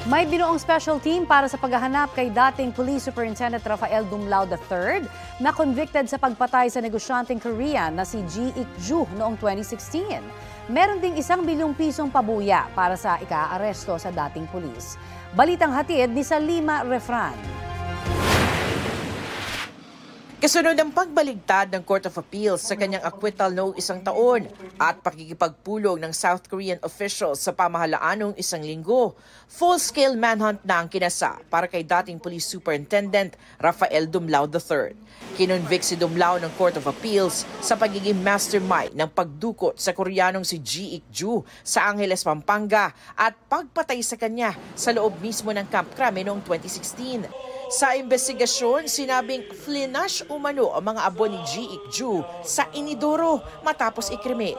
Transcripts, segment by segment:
May binuong special team para sa paghahanap kay dating Police Superintendent Rafael Dumlao III na convicted sa pagpatay sa negosyanteng Korean na si Ji Ik-ju noong 2016. Meron ding 1 bilyong pisong pabuya para sa ika-aresto sa dating pulis. Balitang hatid ni Salima Refran. Kasunod ang pagbaligtad ng Court of Appeals sa kanyang acquittal noong 1 taon at pakikipagpulong ng South Korean officials sa pamahalaan noong 1 linggo, full-scale manhunt na ang kinasa para kay dating Police Superintendent Rafael Dumlao III. Kinonvict si Dumlao ng Court of Appeals sa pagiging mastermind ng pagdukot sa Koreanong si Ji Ik-ju sa Angeles, Pampanga at pagpatay sa kanya sa loob mismo ng Camp Crame noong 2016. Sa investigasyon, sinabing flinash umano ang mga abo ni Ji Ik-ju sa inidoro matapos ikrimi.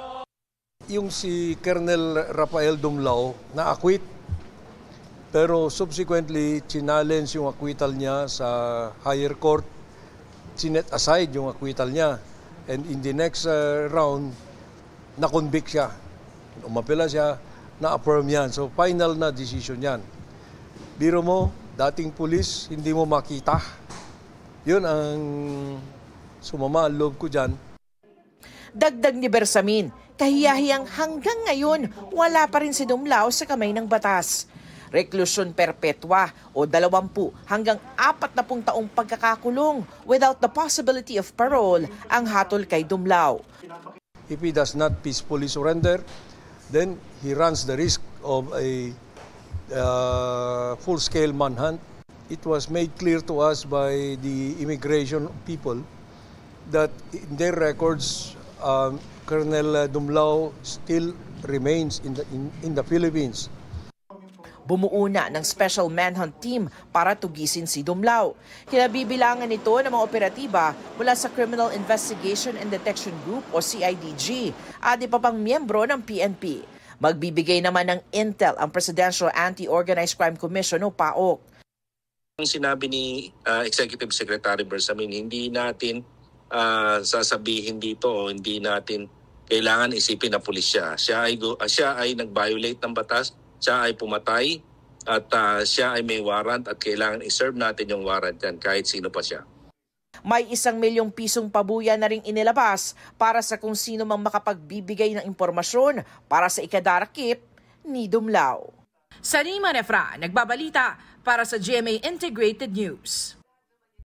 Yung si Colonel Rafael Dumlao na-acquit, pero subsequently challenge yung acquittal niya sa higher court, sinet aside yung acquittal niya, and in the next round, na-convict siya. Umapela siya, na-affirm yan. So final na decision yan. Biro mo, dating pulis, hindi mo makita. Yun ang sumama ang loob ko dyan. Dagdag ni Bersamin, kahiyahiyang hanggang ngayon, wala pa rin si Dumlao sa kamay ng batas. Reklusyon perpetua o 20 hanggang 40 taong pagkakakulong without the possibility of parole ang hatol kay Dumlao. If he does not peacefully surrender, then he runs the risk of a full-scale manhunt. It was made clear to us by the immigration people that in their records, Colonel Dumlao still remains in the Philippines. Bumuo na ng special manhunt team para tugisin si Dumlao. Kinabibilangan nito ng mga operatiba mula sa Criminal Investigation and Detection Group o CIDG at iba pang miyembro ng PNP. Magbibigay naman ng intel ang Presidential Anti-Organized Crime Commission o PAOK. Ang sinabi ni Executive Secretary Bersamin, hindi natin sasabihin dito o hindi natin kailangan isipin na pulis siya. Siya ay nag-violate ng batas, siya ay pumatay at siya ay may warrant at kailangan i-serve natin yung warrant yan kahit sino pa siya. May 1 milyong pisong pabuya na ring inilabas para sa kung sino mang makapagbibigay ng impormasyon para sa ikadarakip ni Dumlao. Salima Refran, nagbabalita para sa GMA Integrated News.